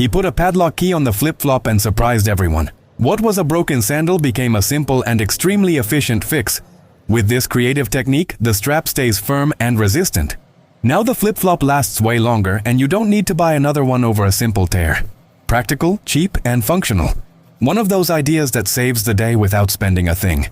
He put a padlock key on the flip-flop and surprised everyone. What was a broken sandal became a simple and extremely efficient fix. With this creative technique, the strap stays firm and resistant. Now the flip-flop lasts way longer and you don't need to buy another one over a simple tear. Practical, cheap, and functional. One of those ideas that saves the day without spending a thing.